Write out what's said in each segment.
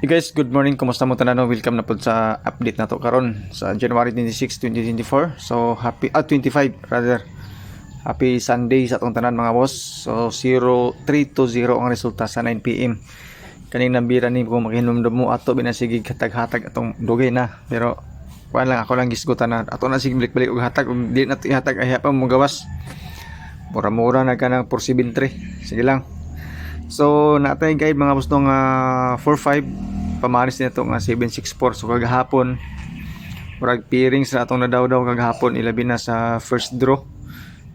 Hey guys, good morning. Kumusta mo tanan? Welcome na po sa update na to karon sa January 26, 2024. So happy 25 rather. Happy Sunday sa atong tanan mga boss. So 0320 ang resulta sa 9 PM. Kaning nambira ni kung maghinumdum mo ato binasigi hatag-hatag atong dugay na. Pero kuan lang ako lang gisgutan na ato na sige balik-balik og hatag ug di na hatag ay pa mo gawas. Mura-mura na ka ng porsibentre. Sige lang. So natay guide mga boss nung 45 pamaris nito nga 764. So kagahapon murag pairings na atong nadaw-daw kagahapon ilabi na sa first draw.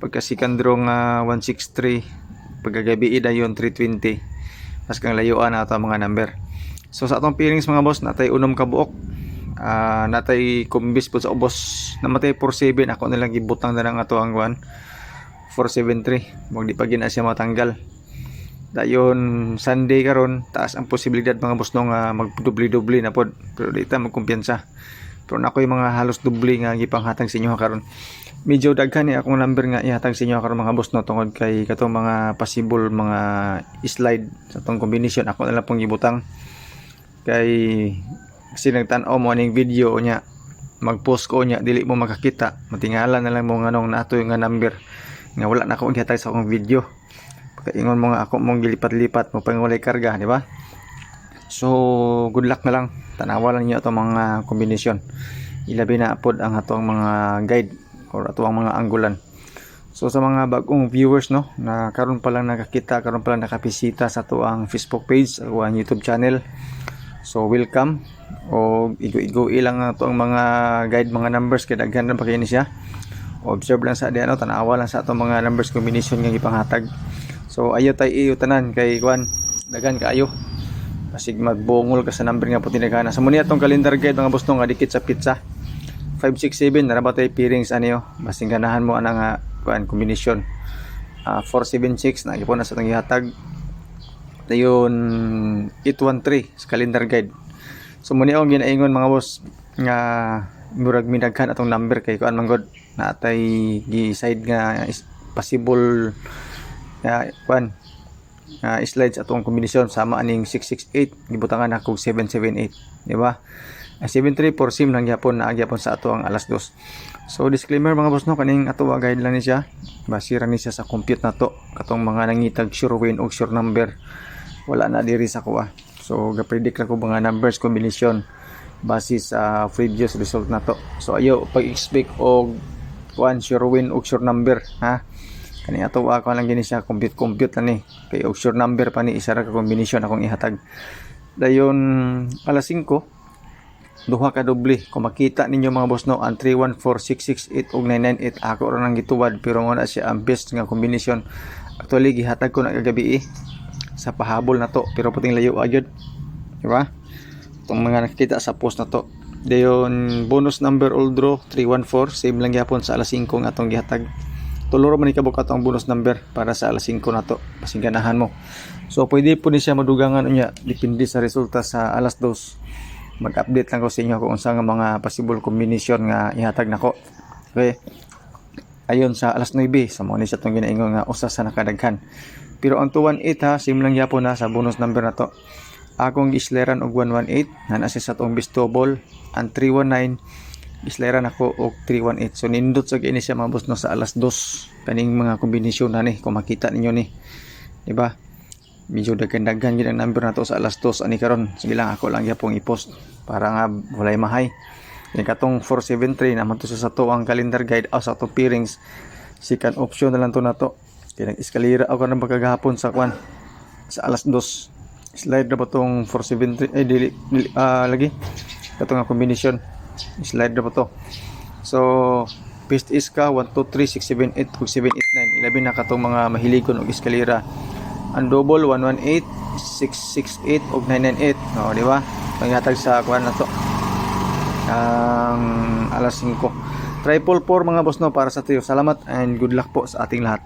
Pagka second draw nga 163, pagkagabi dayon 320. Mas kang layuan na ato mga number. So sa atong pairings mga boss natay unom ka buok. Natay kumbis po sa ubos. Namatay 47 ako nilang gibutang na lang ato ang 473. Wag di pa gina siya matanggal. Dayon Sunday karon taas ang posibilidad mga boss nung magdubli-dubli na pod, pero di ta magkumpiyansa. Pero na ako'y mga halos dubli nga gipanghatag sa inyo karon. Medyo daghan ni akong number nga ihatag sa inyo karon mga boss no, tungod kay katong mga possible mga slide sa tong combination ako na lang pong gibutang. Kay kasi nagtan-aw mo ning video nya mag-post ko nya dili mo makakita, matingalan na lang mo nganong nato nga number nga wala na akong gihatag sa akong video. Ingon mo nga ako mong gilipat-lipat mo pang walay karga, di ba? So good luck na lang, tanawa lang niyo itong mga kombinasyon. Ilabi na pod ang atong mga guide or atong mga anggulan. So sa mga bagong viewers no, na karon pa lang nakakita, karon pa lang nakabisita sa tuang Facebook page o ang YouTube channel, so welcome. O igo-igo ilang ato ang mga guide, mga numbers kay daghan na pa kayo ni siya. Observe lang sa diyan, tanawa lang sa atong mga numbers combination nga gipanghatag. So ayo tay iyo tanan kay kuan dagan kaayo. Pasig magbungol ka sa number nga puti nagana. Sa muni atong calendar guide mga boss no nga dikit sa pizza. 567 na ba tay pairings ano basing ganahan mo ana nga kuan combination. 476 na gipon na sa tong gihatag. Dayon 813 sa calendar guide. So muni akong ginaingon mga boss nga murag minaghan atong number kay kuan manggod na atay gi-side nga possible slides atong kombinasyon sama aning 668 gibutangan ako 778, di ba? 734 sim lang gyapon na gyapon sa ato ang alas 2. So disclaimer mga boss no, kaning ato guide lang ni siya, basira ni siya sa compute na to katong mga nangitag sure win og sure number wala na diri sa kuha. So ga-predict lang ko mga numbers combination base sa previous result na to. So ayo pag-expect og kuan sure win og sure number ha. Kani ato ako lang gini siya compute lang ni kay og sure number pa ni isa ra ka combination akong ihatag. Dayon alas 5 duha ka doble kung makita ninyo mga boss no ang 314668 og 998 ako ra nang gituwad pero mo na siya ang best nga combination. Actually gihatag ko na kagabi sa pahabol na to pero puting layo agad, di ba? Itong mga nakita sa post na to. Dayon bonus number all draw 314 same lang gyapon sa alas 5 nga atong gihatag. Tuluro man ikabuk ato ang bonus number para sa alas 5 na to pasing ganahan mo. So pwede po ni siya madugangan unya depende sa resulta sa alas 2. Mag-update lang ko sa inyo kung unsa nga mga possible combination nga ihatag nako. Okay. Ayon sa alas 9 sa mo ni siya tong ginaingon nga usa sa nakadaghan. Pero ang 218 ha sim lang gyapon na sa bonus number na to. Akong gisleran og 118 na nasa sa tong bistobol ang 319 isleran ako og 318. So nindot sa gini siya mga boss no sa alas 2 kaning mga kombinasyon na ni kung makita ninyo ni, di ba? Medyo daghan-daghan gid ang number nato sa alas 2 ani karon. Sige lang ako lang gyapon i-post para nga walay mahay. Yung katong 473 naman to sa to ang calendar guide sa to pairings. Second option na lang to nato. Kaya nag-eskalera ako nang pagkagahapon sa kwan sa alas 2. Slide na ba tong 473 lagi katong nga combination. Slide na po to. So best is ka 1, 2, 3, 6, 7, 8 ug 7, 8, 9 ilabi na katong mga mahiligon og eskalera. Ang double 118 668 ug 998 no, di ba? Panghatag sa kuan na to ang alas 5. Triple 4 mga boss no para sa tiyo. Salamat and good luck po sa ating lahat.